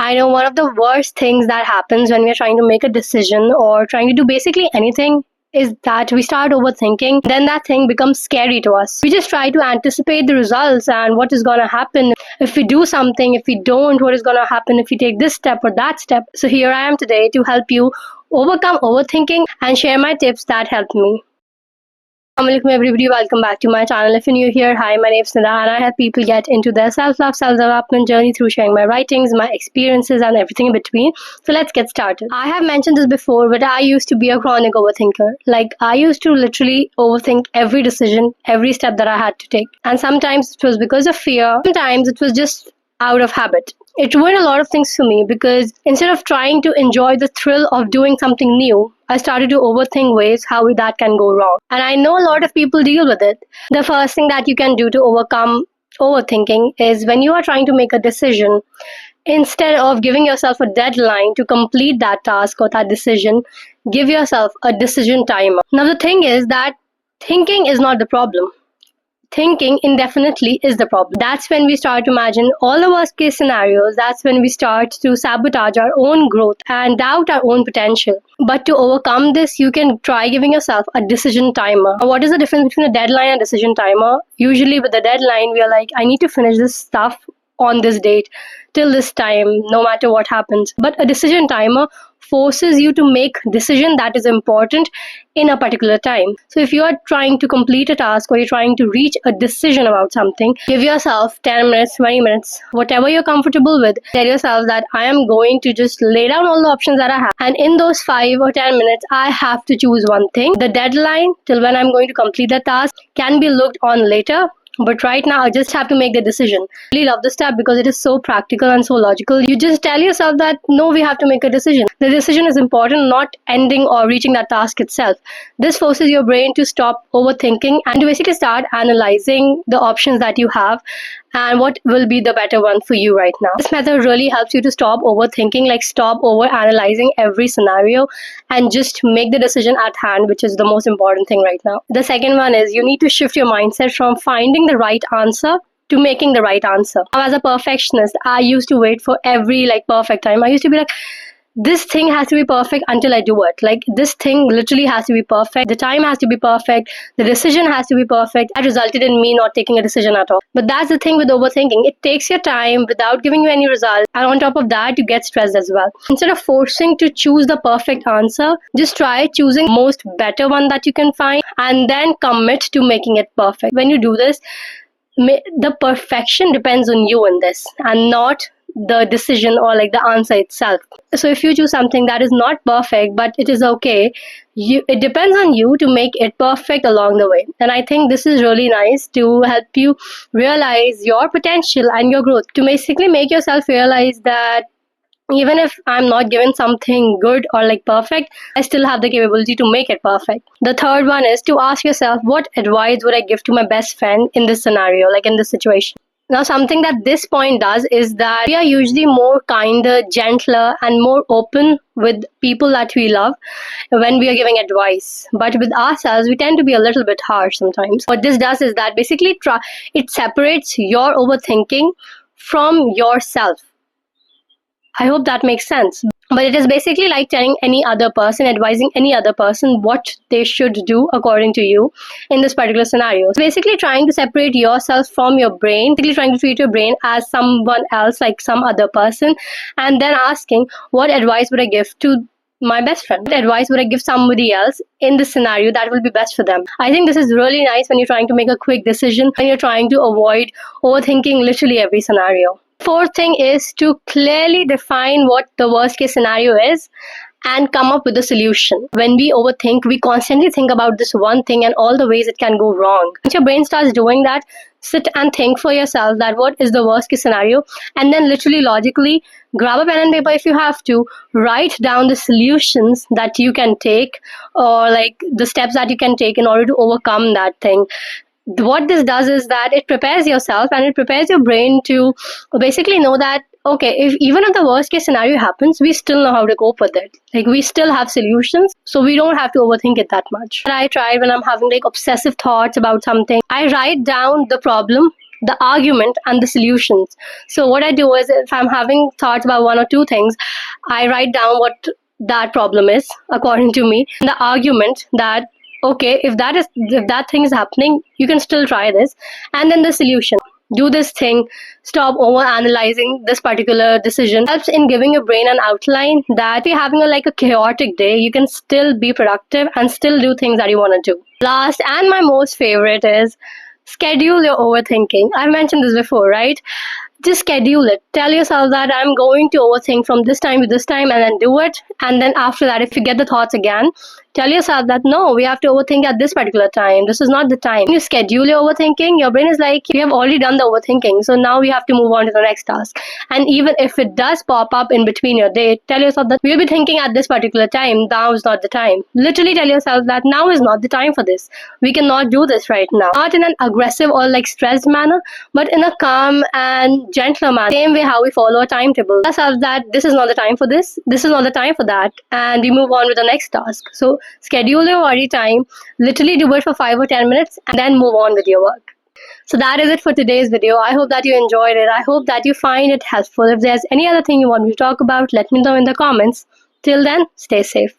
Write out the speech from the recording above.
I know one of the worst things that happens when we're trying to make a decision or trying to do basically anything is that we start overthinking. Then that thing becomes scary to us. We just try to anticipate the results and what is going to happen if we do something, if we don't, what is going to happen if we take this step or that step. So here I am today to help you overcome overthinking and share my tips that helped me. Assalamualaikum everybody, welcome back to my channel. If you're new here, hi, my name is Nida and I help people get into their self-love, self-development journey through sharing my writings, my experiences and everything in between. So let's get started. I have mentioned this before, but I used to be a chronic overthinker. Like, I used to literally overthink every decision, every step that I had to take. And sometimes it was because of fear, sometimes it was just out of habit. It ruined a lot of things for me because instead of trying to enjoy the thrill of doing something new, I started to overthink ways how that can go wrong. And I know a lot of people deal with it. The first thing that you can do to overcome overthinking is when you are trying to make a decision, instead of giving yourself a deadline to complete that task or that decision, give yourself a decision timer. Now, the thing is that thinking is not the problem. Thinking indefinitely is the problem. That's when we start to imagine all the worst case scenarios. That's when we start to sabotage our own growth and doubt our own potential. But to overcome this, you can try giving yourself a decision timer. What is the difference between a deadline and a decision timer? Usually with the deadline, we are like, I need to finish this stuff on this date till this time, no matter what happens. But a decision timer forces you to make decision that is important in a particular time. So if you are trying to complete a task or you're trying to reach a decision about something, give yourself 10 minutes, 20 minutes, whatever you're comfortable with. Tell yourself that I am going to just lay down all the options that I have. And in those 5 or 10 minutes, I have to choose one thing. The deadline till when I'm going to complete the task can be looked on later. But right now, I just have to make the decision. I really love this step because it is so practical and so logical. You just tell yourself that, no, we have to make a decision. The decision is important, not ending or reaching that task itself. This forces your brain to stop overthinking and to basically start analyzing the options that you have and what will be the better one for you right now. This method really helps you to stop overthinking, like stop over analyzing every scenario and just make the decision at hand, which is the most important thing right now. The second one is you need to shift your mindset from finding the right answer to making the right answer. Now, as a perfectionist, I used to wait for every perfect time. I used to be like, this thing has to be perfect until I do it. Like, this thing literally has to be perfect. The time has to be perfect. The decision has to be perfect. That resulted in me not taking a decision at all. But that's the thing with overthinking. It takes your time without giving you any result. And on top of that, you get stressed as well. Instead of forcing to choose the perfect answer, just try choosing the most better one that you can find and then commit to making it perfect. When you do this, the perfection depends on you in this and not the decision or the answer itself. So if you choose something that is not perfect but it is okay, it depends on you to make it perfect along the way. And I think this is really nice to help you realize your potential and your growth, to basically make yourself realize that even if I'm not given something good or perfect, I still have the capability to make it perfect. The third one is to ask yourself, what advice would I give to my best friend in this scenario, in this situation? Now, something that this point does is that we are usually more kinder, gentler, and more open with people that we love when we are giving advice. But with ourselves, we tend to be a little bit harsh sometimes. What this does is that basically it separates your overthinking from yourself. I hope that makes sense. But it is basically like telling any other person, advising any other person what they should do according to you in this particular scenario. So basically trying to separate yourself from your brain, basically trying to treat your brain as someone else, like some other person, and then asking, what advice would I give to my best friend? What advice would I give somebody else in this scenario that will be best for them? I think this is really nice when you're trying to make a quick decision, when you're trying to avoid overthinking literally every scenario. Fourth thing is to clearly define what the worst case scenario is and come up with a solution. When we overthink, we constantly think about this one thing and all the ways it can go wrong. Once your brain starts doing that, sit and think for yourself that what is the worst case scenario, and then literally logically grab a pen and paper if you have to, write down the solutions that you can take or the steps that you can take in order to overcome that thing. What this does is that it prepares yourself and it prepares your brain to basically know that, okay, even if the worst case scenario happens, we still know how to cope with it. We still have solutions, so we don't have to overthink it that much. I tried when I'm having obsessive thoughts about something, I write down the problem the argument and the solutions. So what I do is, if I'm having thoughts about one or two things, I write down what that problem is according to me, the argument that okay, if that thing is happening, you can still try this, and then the solution. Do this thing, stop over analyzing this particular decision. Helps in giving your brain an outline that if you're having like a chaotic day, you can still be productive and still do things that you want to do. Last and my most favorite is schedule your overthinking. I've mentioned this before, right? Just schedule it. Tell yourself that I'm going to overthink from this time to this time, and then do it. And then after that, if you get the thoughts again, tell yourself that no, we have to overthink at this particular time. This is not the time. When you schedule your overthinking, your brain is like, you have already done the overthinking, so now we have to move on to the next task. And even if it does pop up in between your day, tell yourself that we'll be thinking at this particular time. Now is not the time. Literally tell yourself that now is not the time for this. We cannot do this right now. Not in an aggressive or like stressed manner, but in a calm and gentler manner. Same way how we follow a timetable. Tell ourselves that this is not the time for this is not the time for that, and we move on with the next task. So schedule your worry time, literally do it for 5 or 10 minutes, and then move on with your work. So that is it for today's video. I hope that you enjoyed it. I hope that you find it helpful. If there's any other thing you want me to talk about, let me know in the comments. Till then, stay safe.